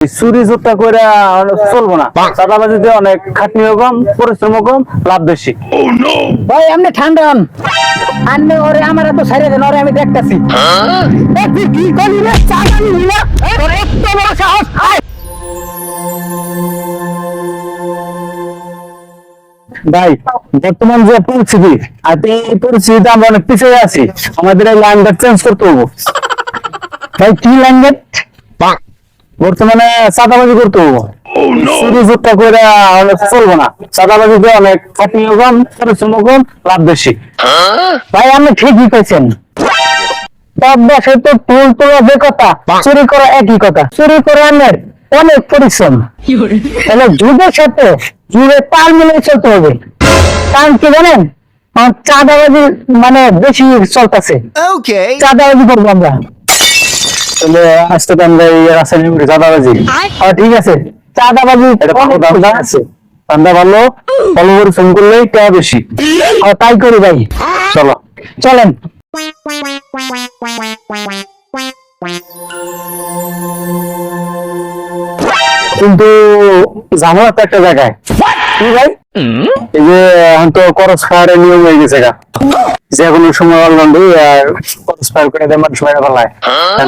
চুরি চুট্টা করে চলবো না, চাঁদাবাজিতে অনেক খাটনিও কম, পরিশ্রমও কম, লাভ বেশি। ভাই আপনি ঠান্ডা হন, আনলে ওরে আমার এত ছাড়িয়ে দেন, ওরে আমি দেখতেছি। তুই কি করলি রে? চাঁদা নিলি না? তোর এত বড় সাহস! ভাই বর্তমান যে পরিস্থিতি, আর এই পরিস্থিতিতে আমরা অনেক পিছিয়ে আছি, আমাদের এই লাইনটা চেঞ্জ করতে হবে। ভাই কি ল্যাঙ্গুয়েজ? বর্তমানে চাঁদাবাজি করতে হবে, চুরি চুট্টা করে চলবো না, চাঁদাবাজিতে অনেক খাটনিও কম, পরিশ্রমও কম, লাভ বেশি। ভাই আপনি ঠিকই কইছেন। দেশে তো টুল তোলা যে কথা, চুরি করা একই কথা। চুরি করা আমার অনেক পরিশ্রম, তাহলে যুগের সাথে যুগে তাল মিলিয়ে চলতে হবে। কারণ কি জানেন, চাঁদাবাজি মানে বেশি চলতেছে, চাঁদাবাজি করবো আমরা। তাহলে আজকে তো আমরা এই রাসায়নিক চাঁদাবাজি, ঠিক আছে, চাঁদাবাজি এটা ভালো দাম আছে, চাঁদা ভালো, ভালো পরিশ্রম করলেই টাকা বেশি। তাই করি ভাই, চলো চলেন। কিন্তু জানো একটা জায়গায় কি ভাই? এই যে এখন তো করস ফায়ারের নিয়ম হয়ে গেছে গা, যে কোনো সময় অলরাউন্ড করস ফায়ার করে দেয়, মানুষ মেরে ফেলায়,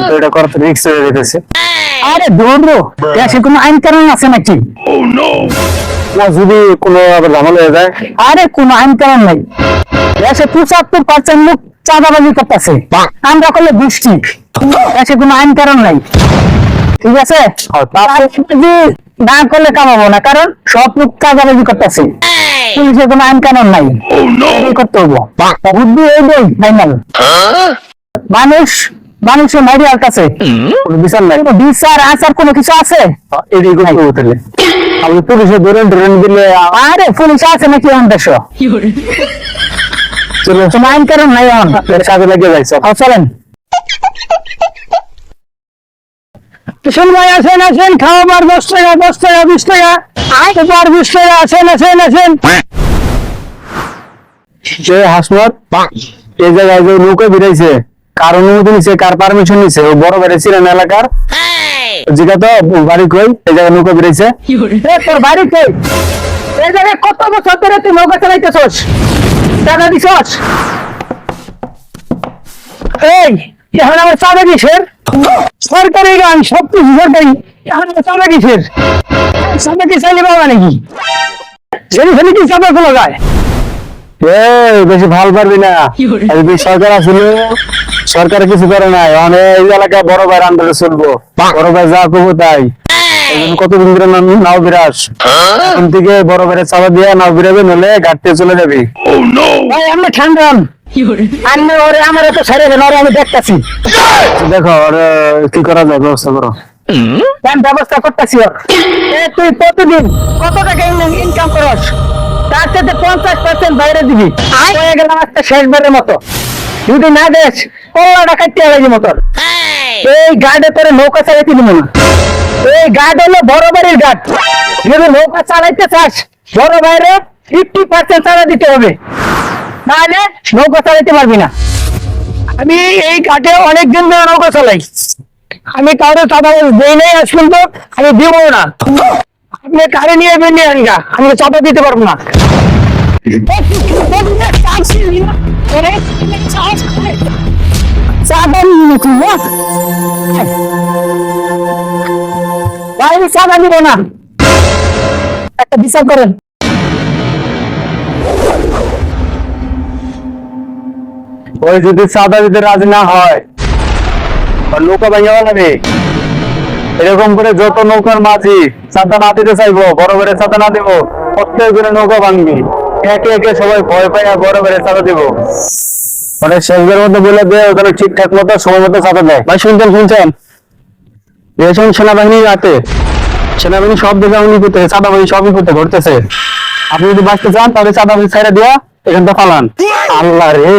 তো এটা করতে রিস্ক হয়ে যেতেছে। আরে দৌড়ো, দেশে কোনো আইন কানুন আছে নাকি? না, যদি কোনো আবার ঝামেলা হয়ে যায়? আরে কোনো আইন কানুন নাই, দেশে 75% লোক চাঁদাবাজি করতেছে, আমরা করলে বৃষ্টি। দেশে কোনো আইন কানুন নাই, ঠিক আছে? চাঁদাবাজি না করলে কামাবো না, কারণ সব লোক চাঁদাবাজি করতেছে, পুলিশের কোনো আইন কানুন নাই, করতে হবো। বুদ্ধি এই বই ফাইনাল। মানুষের মাইরি আলতাছে, কোনো বিচার নাই, বিচার আচার কোনো কিছু আছে? এটাই করতে হতে আমি পুলিশে ধরেন দিলে। আরে পুলিশ আছে নাকি আমার দেশ? চলো, কোনো আইন কানুন নাই এখন, কাজে লাগিয়ে যাইছো। চলেন। কিষণ ভাই আসেন আসেন, খাওয়াবার 10 টাকা 10 টাকা 20 টাকা, আবার 20 টাকা, আসেন আসেন আসেন। যে হাসমত এই জায়গায় যে নৌকা বেড়াইছে, কার অনুমতি নিছে, কার পারমিশন নিছে? ও বড় বেড়ে ছিলেন এলাকার, জিগা তো বাড়ি কই এই জায়গায় নৌকা বেড়াইছে? তোর বাড়ি কই? এই জায়গায় কত বছর ধরে তুই নৌকা চালাইতেছস, টাকা দিছস? এই এখন আমার চাঁদা কিসের? সরকারি গান, সবকিছু সরকারি, এখন আমার চাঁদা কিসের? চাঁদা কি চাইলে পাবা নাকি? ছেলে ছেলে কি চাঁদা খোলা যায়? বেশি ভাল পারবি না, যদি সরকার আসলে সরকার কিছু করে নাই, অনেক এই এলাকায় বড় ভাইয়ের আন্ডারে চলবো, বড় ভাই যা করবো তাই। কতদিন ধরে নাও বিরাস, এখন থেকে বড় ভাইয়ের চাপা দিয়ে নাও বিরাবে, নলে ঘাটতে চলে যাবি। ভাই আমরা ঠান্ডা হন, আনলে ওরে আমার এত ছেড়ে দেন, ওরে আমি দেখতেছি। দেখো ওর কি করা যায়, ব্যবস্থা করো। আমি ব্যবস্থা করতেছি ওর। তুই প্রতিদিন কত টাকা ইনকাম করস? তার থেকে 50% বাইরে দিবি, হয়ে গেলাম একটা শেষবারের মতো। যদি না দেশ, কল্লাটা কাটতে হবে মতন। এই গার্ডে তোরে নৌকা চালাইতে দিব না, এই গার্ড হলো বড় বাড়ির গার্ড। যদি নৌকা চালাইতে চাস, বড় বাইরে 50% চালা দিতে হবে, নাহলে নৌকা চালাইতে পারবি না। আমি এই ঘাটে অনেকদিন ধরে নৌকা চালাই, আমি কারো চাঁদা দেই নাই আজ পর্যন্ত, আমি দিব না। আপনি কারে নিয়ে বেরিয়ে আনগা, আমি চাঁদা দিতে পারবো না। চাঁদা দিব না, একটা বিচার করেন। ওই যদি চাঁদা দিতে রাজি না হয়, নৌকা ভাঙিয়া লাগবে। এরকম করে যত নৌকার মাঝি চাঁদা না দিতে চাইবো, বড় বেড়ে চাঁদা না দেবো, প্রত্যেক দিনে নৌকা ভাঙবি, একে একে সবাই ভয় পাইয়া বড় বেড়ে চাঁদা দিব। মানে শেষদের মধ্যে বলে দেয় ওখানে ঠিকঠাক মতো সময় মতো চাঁদা দেয়। ভাই শুনছেন রেশন সেনাবাহিনী রাতে, সেনাবাহিনী সব দিকে উনি করতে, চাঁদাবাজি সবই করতে ঘুরতেছে। আপনি যদি বাঁচতে চান তাহলে চাঁদাবাজি ছেড়ে দিয়া এখান থেকে পালান। আল্লাহ রে,